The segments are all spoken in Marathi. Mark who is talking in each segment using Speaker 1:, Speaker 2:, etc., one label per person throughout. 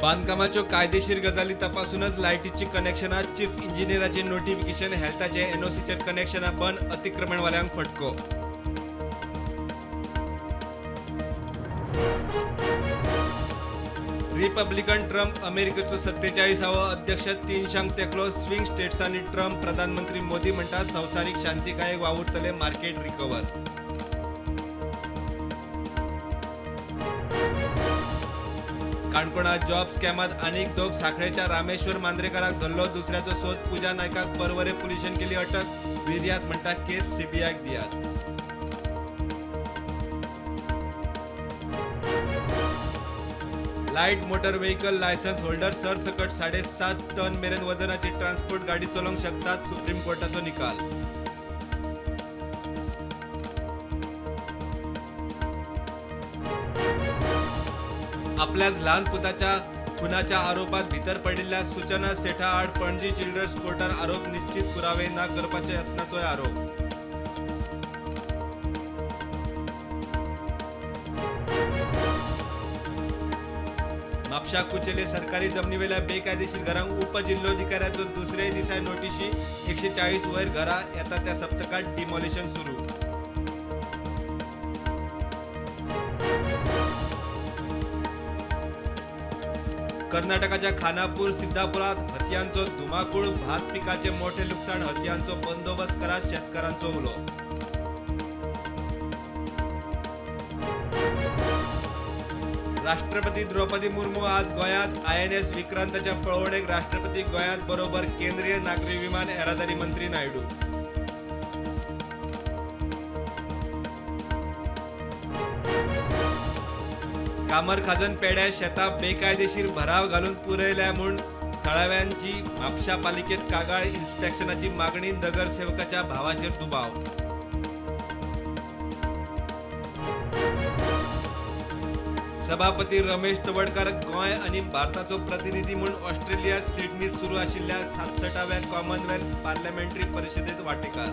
Speaker 1: बांधकामाच्यो कायदेशीर गजाली तपासूनच लायटीची कनेक्शनां चीफ इंजिनियराचे नोटिफिकेशन हेल्थाचे एनओसीचेर कनेक्शनां बंद अतिक्रमणवाल्यांक फटको. रिपब्लिकन ट्रम्प अमेरिकेचो 47वो अध्यक्ष 300 तेकलो स्विंग स्टेट्सांनी ट्रम्प प्रधानमंत्री मोदी म्हणटा संवसारीक शांतिकायेक वावुरतले मार्केट रिकवर. काणकोणा जॉब स्कॅमात आनीक दोग साखळेच्या रामेश्वर मांद्रेकाराक धरलो. दुसऱ्याचो सोद पूजा नायकाक परवरे पुलिशेन केली अटक. विर्यात म्हणटा केस सीबीआयक दियात. Light motor vehicle licence holder सरसकट 7.5 टन मेरेन वजनाची ट्रान्सपोर्ट गाडी चलोवंक शकतात. सुप्रीम कोर्टाचो निकाल. आपल्याच ल्हान पुताच्या खुनाच्या आरोपात भितर पडिल्ल्या सूचना सेठा आड पणजी चिल्ड्रन्स कोर्टान आरोप निश्चित पुरावे ना करपाच्या यत्नाचोय आरोप. म्हापशा कुचेले सरकारी जमनीवेल्या बेकायदेशीर घरांक उपजिल्लोधिकाऱ्याचो दुसरे दिसा नोटीशी. 140 वयर घरां येता त्या सप्तकात डिमॉलिशन सुरू. कर्नाटकाच्या खानापूर सिद्धापुरात हत्यांचो धुमाकूळ. भात पिकाचे मोठे लुकसाण. हत्यांचो बंदोबस्त करा शेतकऱ्यांचो उलो. राष्ट्रपती द्रौपदी मुर्मू आज गोंयांत. INS विक्रांताच्या पळवणेक राष्ट्रपती गोंयांत बरोबर केंद्रीय नागरी विमान येरादारी मंत्री नायडू. कामर खाजन पेड्या शेतां बेकायदेशीर भराव घालून पुरयल्या म्हूण थळाव्यांची म्हापशा पालिकेत कागाळ. इन्स्पेक्शनाची मागणी. नगरसेवकाच्या भावाचेर दुबाव. सभापती रमेश तवडकर गोंय आनी भारताचो प्रतिनिधी म्हूण ऑस्ट्रेलिया सिडनीत सुरू आशिल्ल्या 67व्या कॉमनवेल्थ पार्लमेंटरी परिशदेत वांटेकार.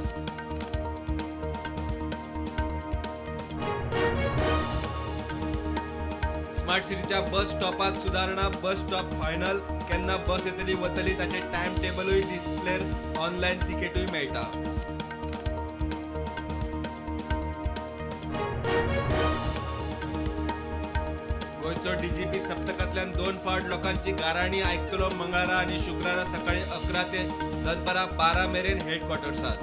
Speaker 1: स्मार्ट सिटीच्या बस स्टॉपात सुदारणा. Bus stop final. केन्ना बस येतली वतली ताचे टायम टेबलूय डिस्प्लेर. ऑनलायन तिकेटूय मेळटा. गोंयचो DGP सप्तकांतल्यान 2 फावट लोकांची गाराणी आयकतलो. मंगळारा आनी शुक्रारा सकाळी 11 ते दनपारां 12 मेरेन हेडक्वॉर्टर्सात.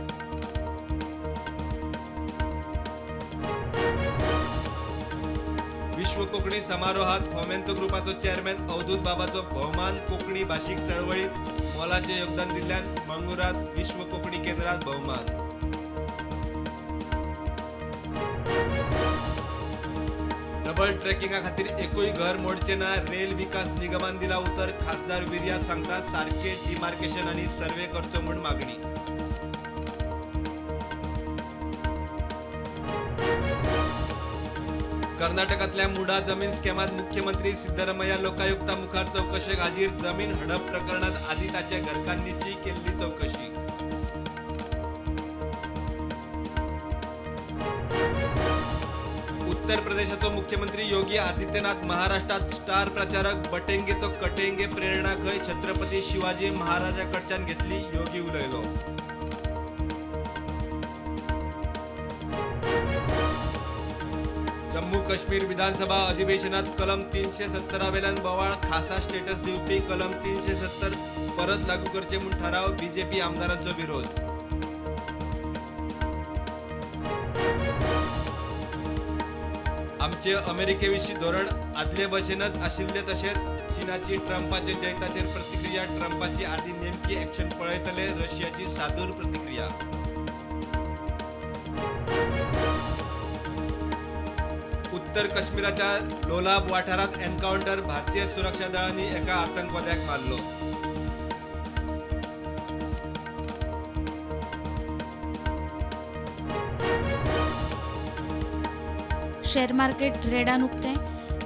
Speaker 1: विश्व कोंकणी समारोहात फोमेंतो ग्रुपाचो चेअरमॅन अवधूत बाबाचो भोवमान. कोंकणी भाशीक चळवळीत मोलाचें योगदान दिल्ल्यान मंगुरात विश्व कोंकणी केंद्रात भोवमान. डबल ट्रॅकिंगा खातीर एकूय घर मोडचें ना. रेल विकास निगमान दिला उतर. खासदार विर्यात सांगता सारके डिमार्केशन आनी सर्वे करचो म्हूण मागणी. कर्नाटकांतल्या मुडा जमीन स्कॅमात मुख्यमंत्री सिद्धरामय्या लोकायुक्ता मुखार चौकशेक हाजीर. जमीन हडप प्रकरणात आदी ताच्या घरकान्नीची केल्ली चौकशी. उत्तर प्रदेशाचो मुख्यमंत्री योगी आदित्यनाथ महाराष्ट्रात स्टार प्रचारक. बटेंगे तो कटेंगे प्रेरणा खंय. छत्रपती शिवाजी महाराजाकडच्यान घेतली. योगी उलयलो. जम्मू काश्मीर विधानसभा अधिवेशनात कलम 370 वेल्यान बोवाळ. खासा स्टेटस दिवपी कलम 370 परत लागू करचे म्हूण थाराव. BJP आमदारांचो विरोध. आमचे अमेरिकेविशीं धोरण आदले भशेनच आशिल्ले तशेंच. चीनाची ट्रम्पाचे जैताचेर प्रतिक्रिया. ट्रम्पाची आदी नेमकी एक्शन पळयतले. रशियाची सादूर प्रतिक्रिया. उत्तर काश्मीराच्या लोलाब वाठारात एन्काउंटर. भारतीय सुरक्षा दळांनी एका आतंकवाद्याक मारलो.
Speaker 2: शेअर मार्केट रेडान उक्तें.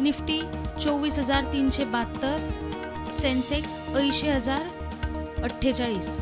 Speaker 2: निफ्टी 24,372. सेन्सेक्स 80,048.